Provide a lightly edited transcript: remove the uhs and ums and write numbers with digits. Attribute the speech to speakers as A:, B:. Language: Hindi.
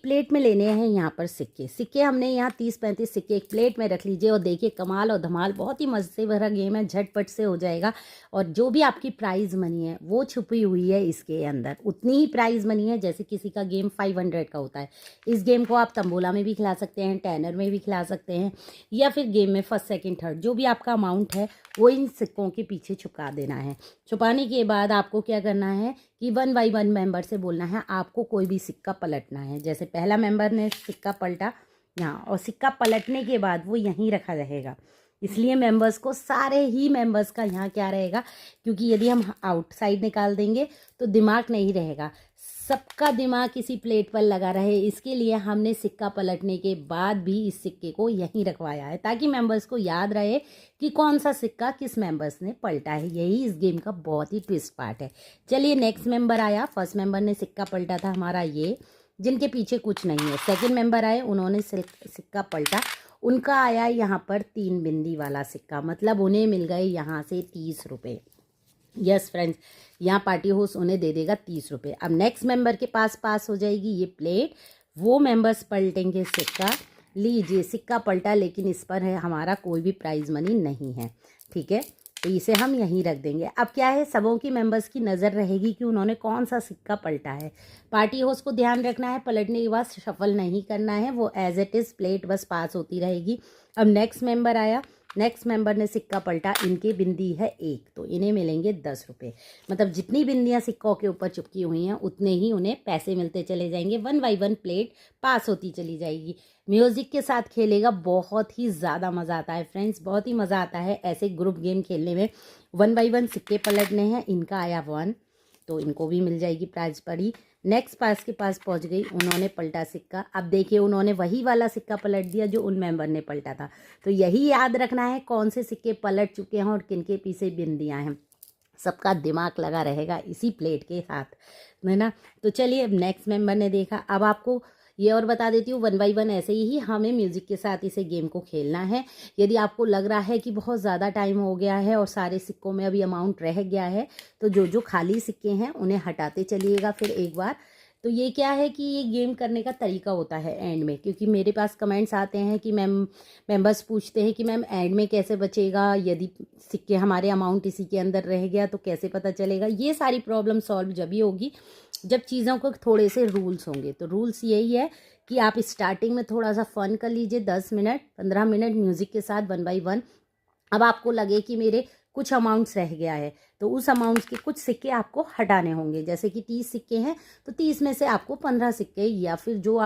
A: प्लेट में लेने हैं यहाँ पर सिक्के। सिक्के हमने यहाँ 30-35 सिक्के एक प्लेट में रख लीजिए और देखिए कमाल और धमाल, बहुत ही मज़े से भरा गेम है, झटपट से हो जाएगा। और जो भी आपकी प्राइज़ मनी है वो छुपी हुई है इसके अंदर, उतनी ही प्राइज़ मनी है जैसे किसी का गेम 500 का होता है। इस गेम को आप तंबोला में भी खिला सकते हैं, टेनर में भी खिला सकते हैं, या फिर गेम में फर्स्ट सेकेंड थर्ड जो भी आपका अमाउंट है वो इन सिक्कों के पीछे छुपा देना है। छुपाने के बाद आपको क्या करना है कि 1 बाय 1 मेंबर से बोलना है आपको कोई भी सिक्का पलटना है। जैसे पहला मेंबर ने सिक्का पलटा यहाँ, और सिक्का पलटने के बाद वो यहीं रखा रहेगा। इसलिए मेंबर्स को, सारे ही मेंबर्स का यहाँ क्या रहेगा, क्योंकि यदि हम आउटसाइड निकाल देंगे तो दिमाग नहीं रहेगा, सबका दिमाग किसी प्लेट पर लगा रहे। इसके लिए हमने सिक्का पलटने के बाद भी इस सिक्के को यहीं रखवाया है, ताकि मेंबर्स को याद रहे कि कौन सा सिक्का किस मेंबर्स ने पलटा है। यही इस गेम का बहुत ही ट्विस्ट पार्ट है। चलिए नेक्स्ट मेंबर आया। फर्स्ट मेंबर ने सिक्का पलटा था हमारा ये, जिनके पीछे कुछ नहीं है। सेकंड मेंबर आए, उन्होंने सिक्का पलटा, उनका आया यहाँ पर 3 बिंदी वाला सिक्का, मतलब उन्हें मिल गए यहाँ से 30 रुपये। यस फ्रेंड्स, यहाँ पार्टी होस्ट उन्हें दे देगा 30 रुपये। अब नेक्स्ट मेंबर के पास हो जाएगी ये प्लेट, वो मेंबर्स पलटेंगे सिक्का। लीजिए सिक्का पलटा, लेकिन इस पर है हमारा कोई भी प्राइज मनी नहीं है, ठीक है, तो इसे हम यहीं रख देंगे। अब क्या है, सबों की मेंबर्स की नज़र रहेगी कि उन्होंने कौन सा सिक्का पलटा है। पार्टी होस्ट को ध्यान रखना है, पलटने के बाद शफल नहीं करना है, वो एज इट इज़ प्लेट बस पास होती रहेगी। अब नेक्स्ट मेंबर आया, नेक्स्ट मेंबर ने सिक्का पलटा, इनकी बिंदी है 1, तो इन्हें मिलेंगे 10 रुपये। मतलब जितनी बिंदियाँ सिक्कों के ऊपर चिपकी हुई हैं उतने ही उन्हें पैसे मिलते चले जाएंगे। 1 बाय 1 प्लेट पास होती चली जाएगी। म्यूज़िक के साथ खेलेगा, बहुत ही ज़्यादा मज़ा आता है फ्रेंड्स, बहुत ही मज़ा आता है ऐसे ग्रुप गेम खेलने में। 1 बाय 1 सिक्के पलटने हैं, इनका आया 1, तो इनको भी मिल जाएगी प्राइज पड़ी। नेक्स्ट पास के पास पहुंच गई, उन्होंने पलटा सिक्का। अब देखिए उन्होंने वही वाला सिक्का पलट दिया जो उन मेंबर ने पलटा था। तो यही याद रखना है कौन से सिक्के पलट चुके हैं और किन के पीछे बिंदियाँ हैं, सबका दिमाग लगा रहेगा इसी प्लेट के साथ, है ना। तो चलिए अब नेक्स्ट मेंबर ने देखा। अब आपको ये और बता देती हूँ, 1 बाय 1 ऐसे ही हमें म्यूज़िक के साथ इसे गेम को खेलना है। यदि आपको लग रहा है कि बहुत ज़्यादा टाइम हो गया है और सारे सिक्कों में अभी अमाउंट रह गया है, तो जो जो खाली सिक्के हैं उन्हें हटाते चलिएगा फिर एक बार। तो ये क्या है कि ये गेम करने का तरीका होता है एंड में, क्योंकि मेरे पास कमेंट्स आते हैं कि मेंबर्स पूछते हैं कि मैम एंड में कैसे बचेगा, यदि सिक्के हमारे अमाउंट इसी के अंदर रह गया तो कैसे पता चलेगा। ये सारी प्रॉब्लम सॉल्व जब ही होगी जब चीज़ों को थोड़े से रूल्स होंगे। तो रूल्स यही है कि आप स्टार्टिंग में थोड़ा सा फन कर लीजिए, 10 मिनट 15 मिनट म्यूज़िक के साथ 1 बाय 1। अब आपको लगे कि मेरे कुछ अमाउंट्स रह गया है, तो उस अमाउंट्स के कुछ सिक्के आपको हटाने होंगे। जैसे कि 30 सिक्के हैं तो 30 में से आपको 15 सिक्के या फिर जो